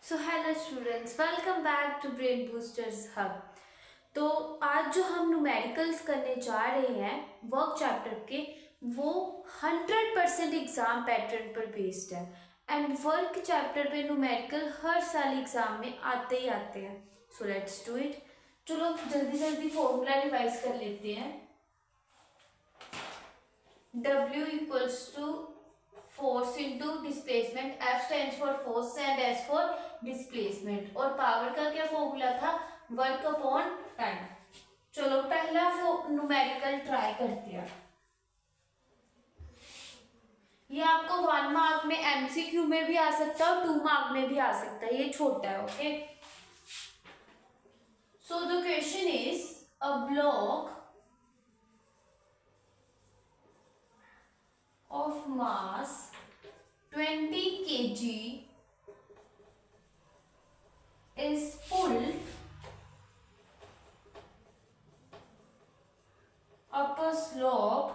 So hello students, welcome back to brain boosters hub. तो आज जो हम न्यूमेरिकल्स करने जा रहे हैं वर्क चैप्टर के, वो 100% एग्ज़ाम पैटर्न पर बेस्ड है। एंड वर्क चैप्टर पे न्यूमेरिकल हर साल एग्ज़ाम में आते ही आते हैं। So let's do it. चलो जल्दी जल्दी फॉर्मूला रिवाइज कर लेते हैं। W equals to force into displacement, F stands for force and S for displacement. और पावर का क्या फॉर्मूला था? Work upon time. चलो पहला वो न्यूमेरिकल ट्राई करते हैं। ये आपको 1 मार्क में MCQ में भी आ सकता है और 2 मार्क में भी आ सकता है। ये छोटा है, okay. So the question is a block of mass 20 kg is pulled up a slope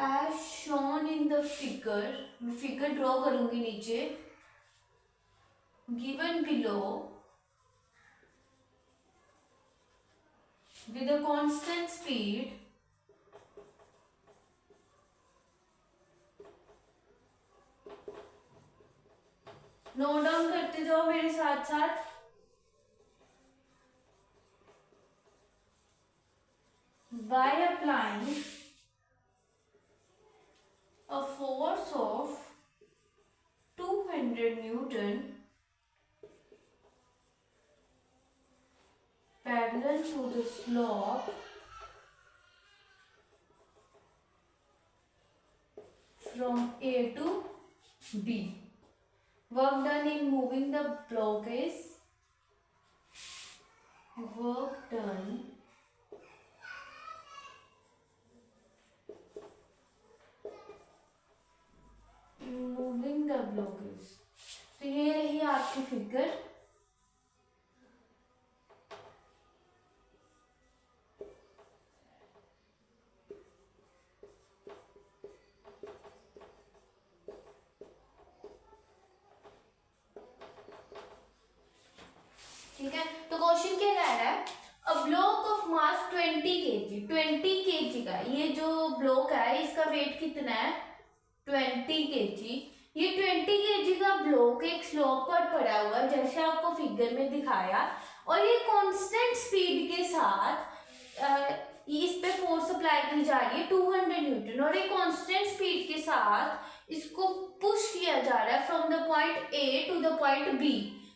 as shown in the figure. मैं फिगर ड्रॉ करूंगी नीचे, given below with a constant speed note down करते जाओ मेरे साथ साथ। By applying a force of 200 Newton parallel to the slope from A to B. Work done in moving the block is work done moving the block is। तो ये रही आपकी figure. ठीक है, तो क्वेश्चन क्या कह रहा है? A block of mass 20 kg, 20 kg का ये जो ब्लॉक है इसका वेट कितना है? 20 kg। ये 20 kg का ब्लॉक एक स्लोप पर पड़ा हुआ है जैसे आपको फिगर में दिखाया, और ये कांस्टेंट स्पीड के साथ इस पे फोर्स अप्लाई की जा रही है 200 न्यूटन, और ये कांस्टेंट स्पीड के साथ इसको पुश किया जा रहा है from the point A to the point B.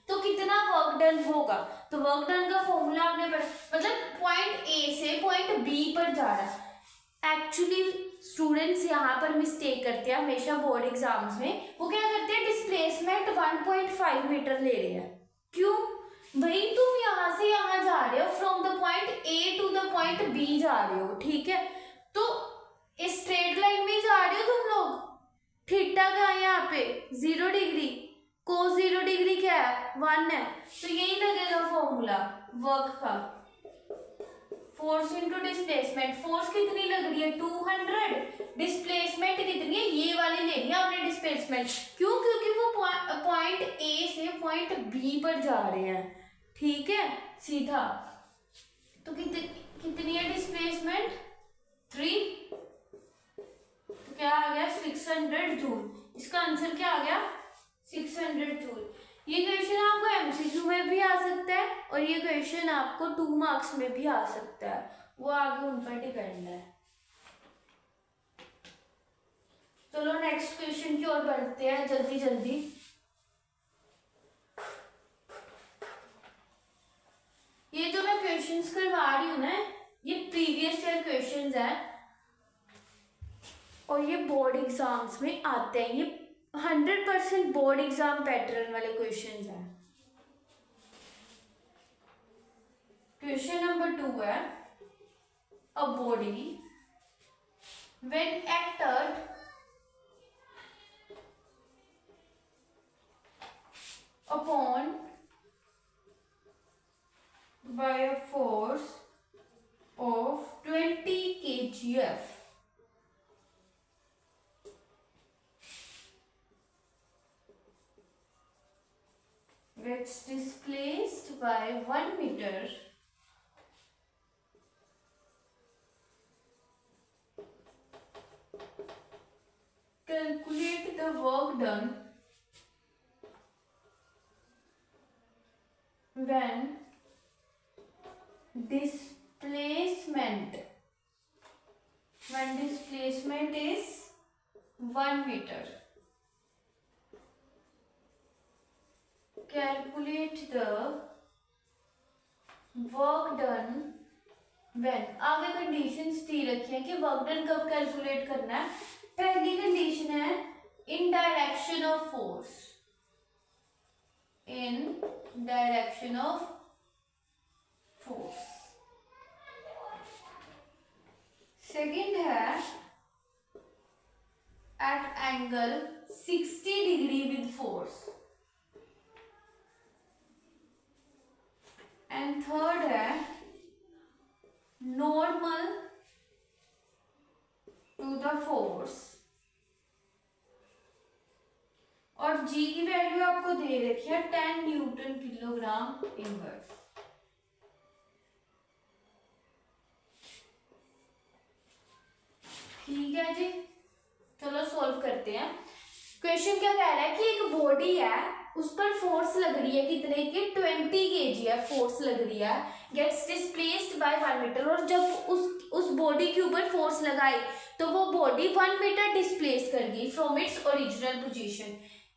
तो कितना वर्क डन होगा? तो वर्क डन का फॉर्मूला आपने पढ़ा, मतलब पॉइंट ए से पॉइंट बी पर जा रहा है। एक्चुअली स्टूडेंट्स यहाँ पर मिस्टेक करते हैं हमेशा बोर्ड एग्जाम्स में। वो क्या करते हैं, डिस्प्लेसमेंट 1.5 मीटर ले रहे हैं। क्यों भाई? तुम यहाँ से यहाँ जा रहे हो, from the point A to the point B जा रहे हो, ठीक है। तो इस स्ट्रेट लाइन में जा रहे हो तुम लोग। थीटा का है यहाँ पे 0 डिग्री, कोस 0 डिग्री क्या है? 1 है। तो यही लगेगा फॉर्मूला वर्क का। Force into displacement. फोर्स कितनी लग रही है? 200। डिस्प्लेसमेंट कितनी है? ये वाली लेनी है आपने डिस्प्लेसमेंट। क्यों? क्योंकि वो पॉइंट ए से पॉइंट बी पर जा रहे हैं, ठीक है, सीधा। तो कितनी है डिस्प्लेसमेंट? 3। तो क्या आ गया? 600 जूल। इसका आंसर क्या आ गया? 600 जूल। ये क्वेश्चन आपको MCQ में भी आ सकता है और ये क्वेश्चन आपको 2 मार्क्स में भी आ सकता है, वो आगे उन पर डिपेंड है। चलो नेक्स्ट क्वेश्चन की ओर बढ़ते हैं जल्दी जल्दी। ये जो मैं क्वेश्चंस करवा रही हूँ ना, ये प्रीवियस ईयर क्वेश्चंस हैं और ये बोर्ड एग्जाम्स में आते हैं। ये 100% बोर्ड एग्जाम पैटर्न वाले क्वेश्चंस हैं। क्वेश्चन नंबर 2 है, a body when acted upon by a force of 20 kgf gets displaced by 1 meter, calculate the work done when displacement is 1 meter. Calculate the work done when, आगे conditions दी रखी है कि work done कब calculate करना है। पहली condition है in direction of force, in direction of force. Second है at angle 60 degree with force, and third है नॉर्मल टू द फोर्स। और जी की वैल्यू आपको दे रखी है 10 न्यूटन किलोग्राम इनवर्स। ठीक है जी, चलो सॉल्व करते हैं। क्वेश्चन क्या कह रहा है कि एक बॉडी है, उस पर फोर्स लग रही है कितने की 20 kg है, फोर्स लग रही है, गेट्स डिस्प्लेस्ड बाय 1 मीटर। और जब उस बॉडी के ऊपर फोर्स लगाई तो वो बॉडी 1 मीटर डिस्प्लेस कर गई फ्रॉम इट्स ओरिजिनल पोजीशन।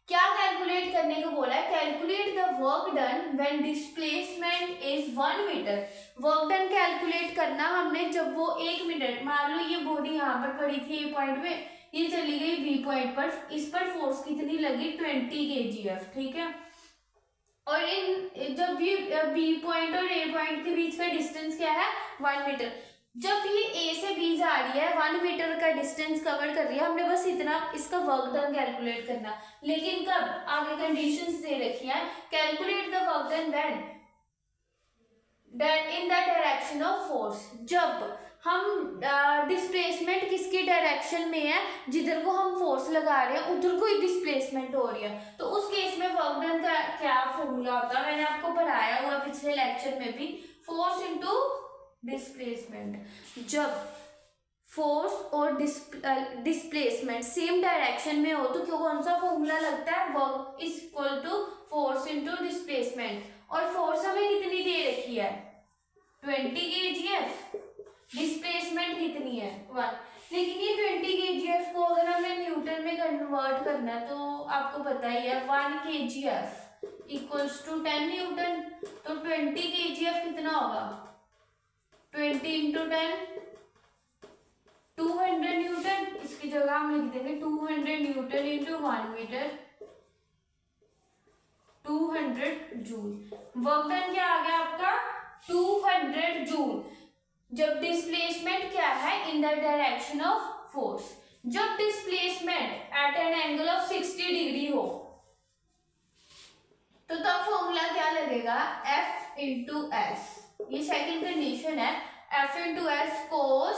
क्या कैलकुलेट करने को बोला है? Calculate the work done when displacement is 1 metre. Work done calculate करना हमने जब वो 1 मीटर, मान लो ये बॉडी यहाँ पर खड़ी थी ए पॉइंट में, ये चली गई बी पॉइंट पर, इस पर फोर्स कितनी लगी 20 kgf। ठीक है, और इन जब ये बी पॉइंट और ए पॉइंट के बीच का डिस्टेंस क्या है 1 मीटर। जब ये ए से बी जा रही है 1 मीटर का डिस्टेंस कवर कर रही है, हमने बस इतना इसका वर्क डन कैलकुलेट करना। लेकिन कब? आगे कंडीशंस दे रखी है, calculate the work done when in the direction of force. जब हम डिस्प्लेसमेंट किसकी डायरेक्शन में है, जिधर को हम फोर्स लगा रहे हैं उधर को ही डिस्प्लेसमेंट हो रही है, तो उस केस में वर्क डन का क्या फॉर्मूला होता है? मैंने आपको पढ़ाया हुआ पिछले लेक्चर में भी, फोर्स इनटू डिस्प्लेसमेंट। जब फोर्स और डिस्प्लेसमेंट सेम डायरेक्शन में हो तो कौन सा फॉर्मूला लगता है? Work is equal to force into displacement. और फोर्स हमें कितनी दे रखी है 20 kgf, डिस्प्लेसमेंट कितनी है 1। लेकिन ये 20 kgf को अगर हमें न्यूटन में कन्वर्ट करना है तो आपको पता ही है 1 kgf इक्वल्स टू 10 न्यूटन। तो 20 kgf कितना होगा 20 इंटू 10 200 न्यूटन। इसकी जगह हम लिख देंगे 200 newton into 1 metre, 200 joule. Work done क्या आ गया आपका 200 जूल। जब डिस्प्लेसमेंट क्या है in the direction of force, जब displacement at an angle of 60 degree हो तो तब फॉर्मूला क्या लगेगा F इंटू एस। ये सेकंड कंडीशन है, F into S cos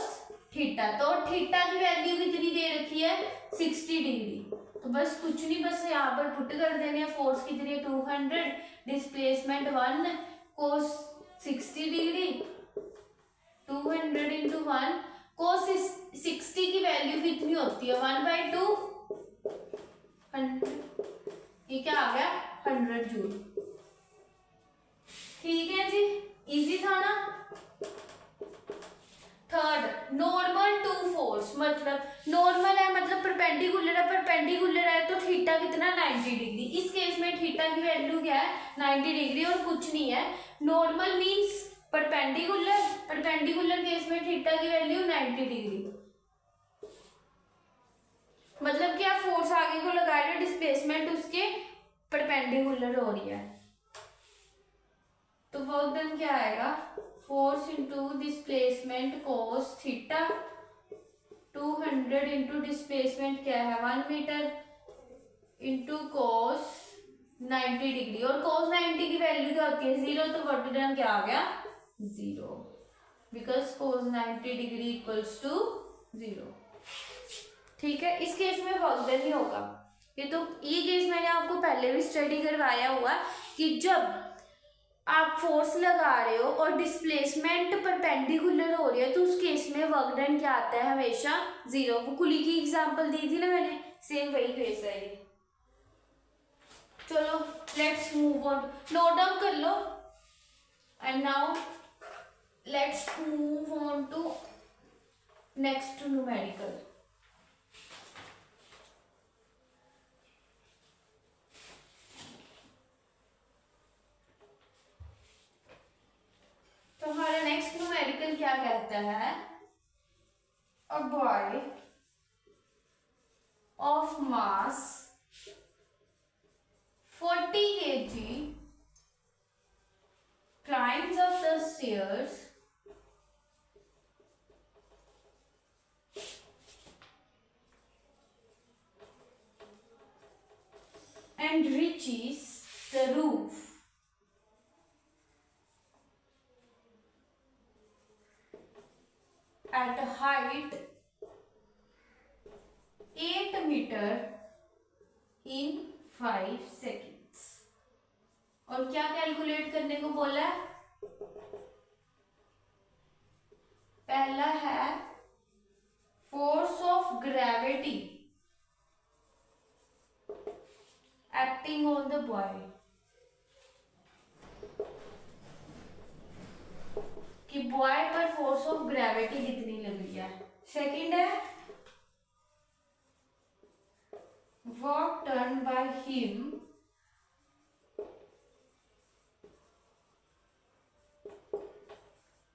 theta. तो थीटा की वैल्यू कितनी दे रखी है 60 डिग्री। तो बस कुछ नहीं, बस यहाँ पर पुट कर देने हैं, फोर्स कितनी है 200, डिस्प्लेसमेंट 1, कोस 60 डिग्री, 200 इंटू 1, कोस 60 की वैल्यू कितनी होती है 1/2, 100। ये क्या आ गया 100 जूल। ठीक है जी, इजी था ना। थर्ड, नॉर्मल टू फोर्स, मतलब नॉर्मल है मतलब परपेंडिकुलर है, परपेंडिकुलर है तो थीटा कितना 90 डिग्री। इस केस में थीटा की वैल्यू क्या है 90 डिग्री और कुछ नहीं है। Normal means perpendicular, perpendicular case में थीटा की वैल्यू 90 डिग्री। मतलब कि आप फोर्स आगे को लगा रहे हो, डिस्प्लेसमेंट उसके परपेंडिकुलर हो रही है, तो वर्क डन क्या आएगा force into displacement cos theta, 200 into displacement क्या है 1 मीटर इंटू कोस 90 डिग्री। और कोस 90 की वैल्यू क्या होती है 0, तो वर्क डन क्या आ गया 0, because cos 90 degree equals to 0। ठीक है, इस केस में वर्क डन ही होगा। ये केस मैंने आपको पहले भी स्टडी करवाया हुआ कि जब आप फोर्स लगा रहे हो और डिस्प्लेसमेंट परपेंडिकुलर हो रही है तो उस केस में वर्क डन क्या आता है, हमेशा 0। वो कुली की एग्जांपल दी थी ना मैंने, सेम वही केस है ये। चलो let's move on, note down कर लो। And now let's move on to next numerical. तो हमारा नेक्स्ट न्यूमेरिकल क्या कहता है, a boy of mass 40 kg climbs up the stairs and reaches the roof at a height 8 meter in 5 seconds। और क्या calculate करने को बोला है, पहला है force of gravity acting on the boy, कि बॉय पर फोर्स ऑफ ग्रेविटी कितनी लग रही है। सेकंड है work done by him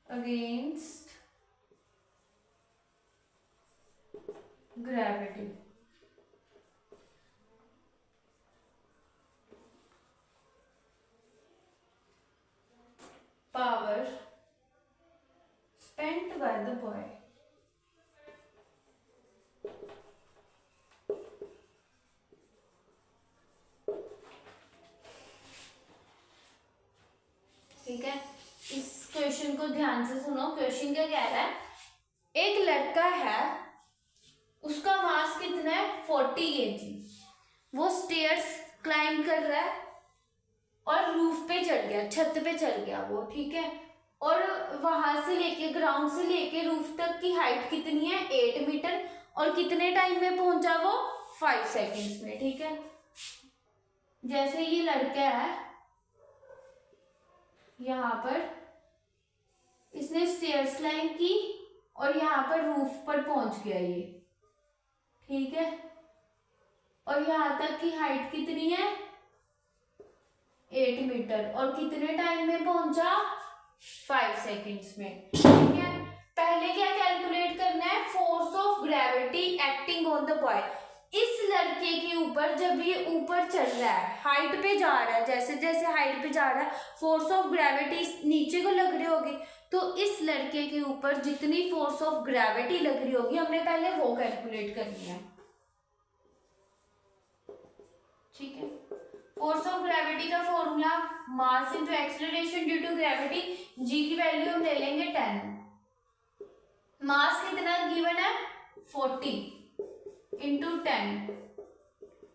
against gravity. Power spent by the boy। ठीक है, इस क्वेश्चन को ध्यान से सुनो। क्वेश्चन क्या कह रहा है, एक लड़का है, उसका मास कितना है 40 kg, वो स्टेयर्स क्लाइंब कर रहा है और रूफ पे चढ़ गया, छत पे चढ़ गया वो, ठीक है। और वहां से लेके ग्राउंड से लेके रूफ तक की हाइट कितनी है 8 मीटर, और कितने टाइम में पहुंचा वो 5 सेकेंड्स में, ठीक है। जैसे ये लड़का है, यहाँ पर इसने स्टेयर्स क्लाइंब की और यहाँ पर रूफ पर पहुंच गया ये, ठीक है। और यहाँ तक की हाइट कितनी है 8 मीटर, और कितने टाइम में पहुंचा 5 सेकेंड्स में, ठीक है। पहले क्या कैलकुलेट करना है, force of gravity acting on the boy. इस लड़के के ऊपर जब ये ऊपर चल रहा है, हाइट पे जा रहा है, जैसे जैसे हाइट पे जा रहा है फोर्स ऑफ ग्रेविटी नीचे को लग रही होगी, तो इस लड़के के ऊपर जितनी फोर्स ऑफ ग्रेविटी लग रही होगी हमने पहले वो कैलकुलेट करनी है, ठीक है। फोर्स ऑफ ग्रेविटी का formula mass into acceleration due to gravity, G की वैल्यू हम ले लेंगे 10। मास कितना गिवन है 40 इंटू 10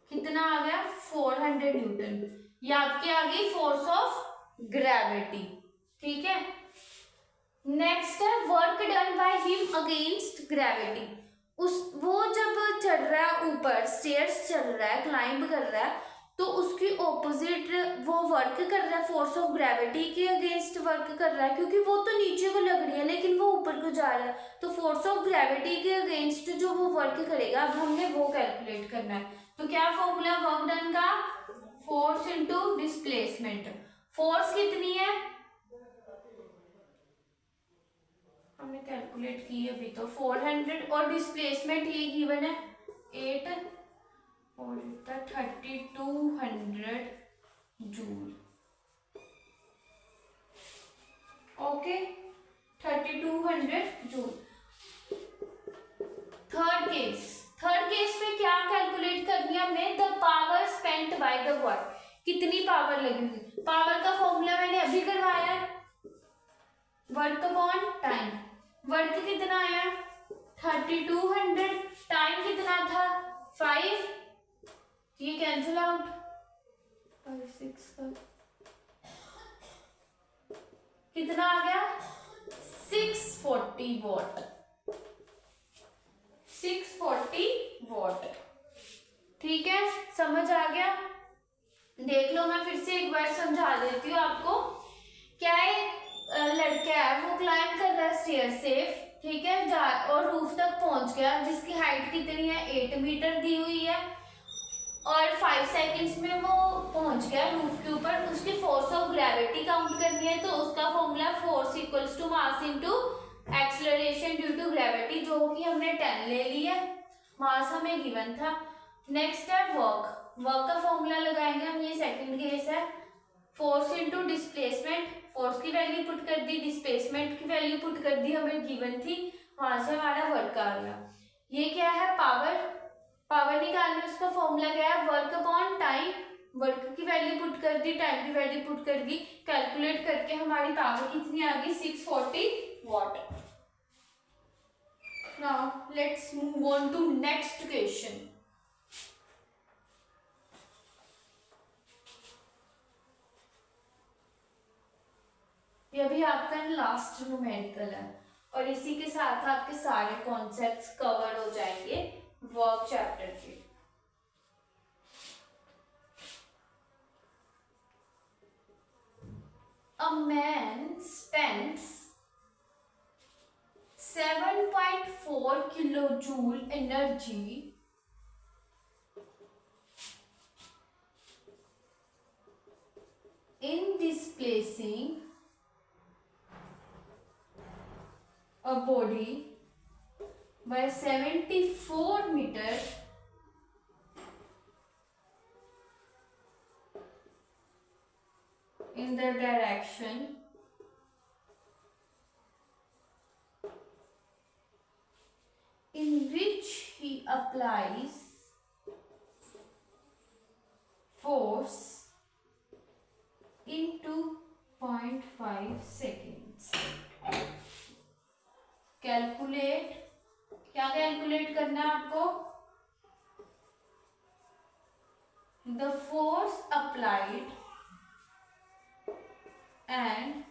कितना आ गया 400 न्यूटन, ये आपकी आ गई फोर्स ऑफ ग्रेविटी, ठीक है। नेक्स्ट है work done by him against gravity. वो जब चढ़ रहा है ऊपर, स्टेयर्स चढ़ रहा है, क्लाइंब कर रहा है, तो उसकी ऑपोजिट वो वर्क कर रहा है, फोर्स ऑफ ग्रेविटी के अगेंस्ट वर्क कर रहा है, क्योंकि वो तो नीचे को लग रही है लेकिन वो ऊपर को जा रहा है, तो फोर्स ऑफ ग्रेविटी के अगेंस्ट जो वो वर्क करेगा अब हमने वो कैलकुलेट करना है। तो क्या फॉर्मूला वर्क डन का, फोर्स इनटू डिस्प्लेसमेंट। फोर्स कितनी है हमने कैलकुलेट की अभी तो 400, और डिस्प्लेसमेंट ये गिवन है 8 और 3200 joule, okay 3200 joule. Third case में क्या कैलकुलेट करनी है हमने, the power spent by the work, कितनी पावर लगेगी। पावर का फॉर्मूला मैंने अभी करवाया है, वर्क अपॉन टाइम। वर्क कितना आया 3200, टाइम कितना था 5, ये कैंसिल आउट, 6 का कितना आ गया 640 वॉट, 640 वॉट। ठीक है, समझ आ गया। देख लो, मैं फिर से एक बार समझा देती हूँ आपको। क्या एक लड़का है, वो क्लाइंब कर रहा है स्टेयर से, ठीक है, और रूफ तक पहुंच गया, जिसकी हाइट कितनी है 8 मीटर दी हुई है, और 5 सेकंड्स में वो पहुंच गया रूफ के ऊपर। उसकी फोर्स ऑफ ग्रेविटी काउंट करनी है, तो उसका formula force equals to mass into acceleration due to gravity, जो कि हमने 10 ले ली है, मास हमें गिवन था। नेक्स्ट है वर्क, वर्क का फॉर्मूला लगाएंगे हम, ये सेकंड केस है, फोर्स इनटू डिस्प्लेसमेंट, फोर्स की वैल्यू पुट कर दी, डिस्प्लेसमेंट की वैल्यू पुट कर दी, हमें गिवन थी, वहां से हमारा वर्क आ गया। ये क्या है पावर, पावर निकालने उसका फॉर्मूला क्या है वर्क अपॉन टाइम, वर्क की वैल्यू पुट कर दी, टाइम की वैल्यू पुट कर दी, कैलकुलेट करके हमारी पावर कितनी आ गई 640 watt. Now let's move on to next question. ये भी आपका लास्ट न्यूमेरिकल है, और इसी के साथ आपके सारे कॉन्सेप्ट्स कवर हो जाएंगे वर्क चैप्टर के। A man spends 7.4 kilojoule energy in displacing a body by 74 meters in the direction in which he applies force into 0.5 seconds. Calculate, क्या कैलकुलेट करना है आपको, the force applied and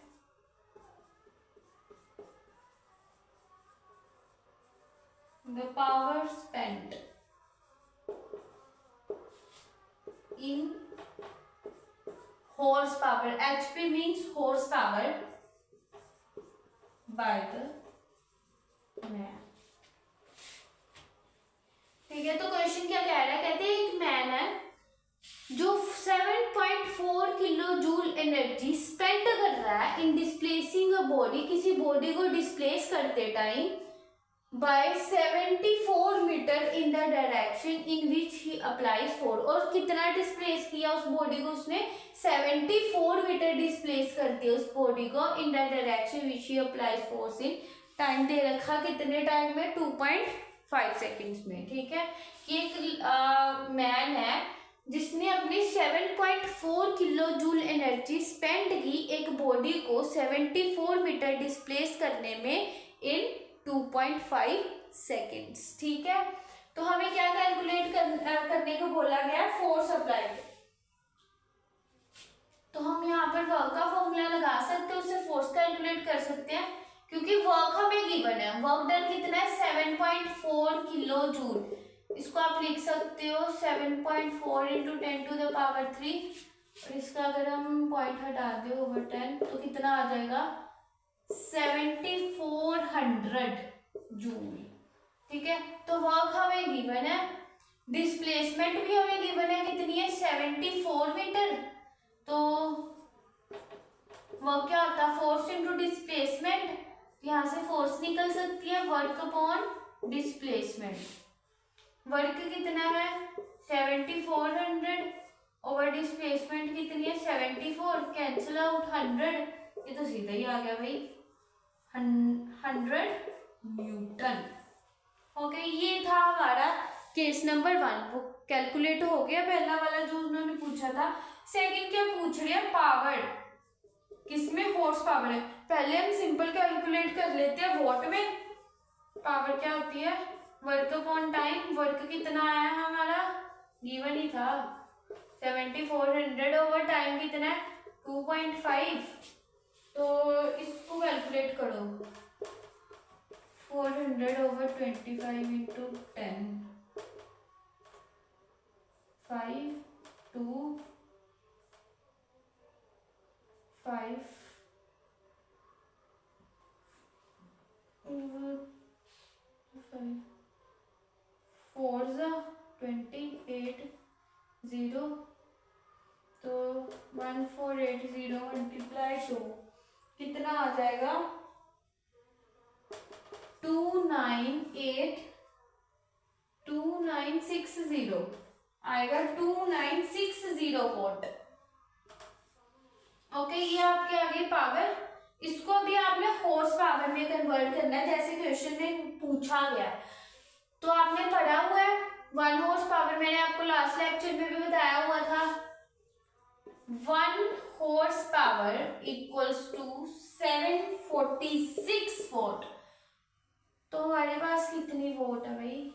the power spent in horsepower, HP means horsepower, by the man। ठीक है, तो question क्या कह रहा है, कहते हैं एक मैन है जो 7.4 किलो जूल एनर्जी स्पेंड कर रहा है इन डिस्प्लेसिंग अ बॉडी, किसी बॉडी को डिस्प्लेस करते time, by 74 metre in the direction in which he applies force. और कितना डिस्प्लेस किया उस बॉडी को उसने, 74 मीटर डिस्प्लेस कर दिया उस बॉडी को in the direction which he applies force in, time दे रखा कितने टाइम में 2.5 सेकेंड्स में। ठीक है, ये एक मैन है जिसने अपनी 7.4 किलो जूल एनर्जी स्पेंड की एक बॉडी को 74 मीटर डिस्प्लेस करने में इन 2.5 सेकेंड्स। ठीक है, तो हमें क्या कैलकुलेट करने को बोला गया, फोर्स अप्लाइड। तो हम यहाँ पर वर्क का फॉर्मूला लगा सकते हैं, उससे फोर्स कैलकुलेट कर सकते हैं, क्योंकि वर्क हमें गिवन है, वर्क डन कितना है 7.4 किलो जूल। इसको आप लिख सकते हो 7.4 इंटू 10 टू द पावर 3, और इसका अगर हम पॉइंट हटा दे ओवर 10 तो कितना आ जाएगा 7400 जूल। ठीक है, तो वर्क हमें गिवन है, डिस्प्लेसमेंट भी हमें गिवन है, कितनी है 74 मीटर। तो वर्क क्या होता है, फोर्स इंटू डिस्प्लेसमेंट, यहाँ से फोर्स निकल सकती है वर्क अपॉन डिस्प्लेसमेंट। वर्क कितना है 7400 ओवर डिस्प्लेसमेंट कितनी है 74, कैंसिल आउट 100, ये तो सीधा ही आ गया भाई 100 न्यूटन। ओके, ये था हमारा केस नंबर 1, वो कैलकुलेट हो गया पहला वाला जो उन्होंने पूछा था। सेकंड क्या पूछ रहे हैं, पावर, किसमें हॉर्स पावर है। पहले हम सिंपल कैलकुलेट कर लेते हैं वॉट में। पावर क्या होती है, वर्क अपॉन टाइम, वर्क कितना आया है हमारा गिवन ही था। 7400 ओवर टाइम कितना है 2.5, तो इसको कैलकुलेट करो। 400 ओवर 25 इंटू 10, 5 2 5 over 5 4 28 0, तो 1480 मल्टीप्लाई 2 कितना आ जाएगा 2960 आएगा 2960 वोट। ओके, ये आपके आगे पावर। इसको अभी आपने हॉर्स पावर में कन्वर्ट करना है जैसे क्वेश्चन में पूछा गया है। तो आपने पढ़ा हुआ है 1 हॉर्स पावर, मैंने आपको लास्ट लेक्चर में भी बताया हुआ था। 1 horse power equals to 746 watt. तो हमारे पास कितनी वोट है भाई,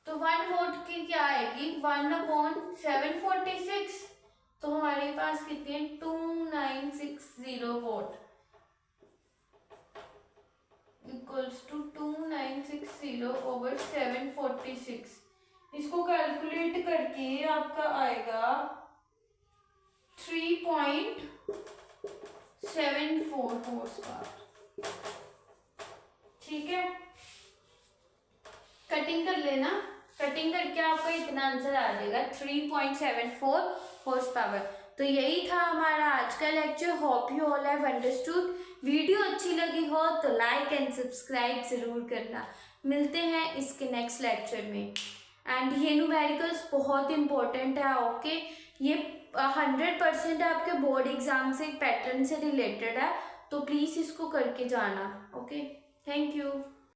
तो 1 वोट की क्या आएगी 1/746, तो हमारे पास कितने 2960 वोट इक्वल्स टू 2960 ओवर 746। इसको कैलकुलेट करके आपका आएगा 3.74 हॉर्स पावर। ठीक है, कटिंग कर लेना, कटिंग करके आपका इतना आंसर आ जाएगा 3.74 हॉर्स पावर। तो यही था हमारा आज का lecture. Hope you all have understood. Video अच्छी लगी हो तो लाइक एंड सब्सक्राइब जरूर करना। मिलते हैं इसके नेक्स्ट लेक्चर में। एंड ये न्यूमेरिकल्स बहुत इंपॉर्टेंट है। ओके, ये 100% आपके बोर्ड एग्जाम से पैटर्न से रिलेटेड है, तो प्लीज़ इसको करके जाना। Okay, thank you.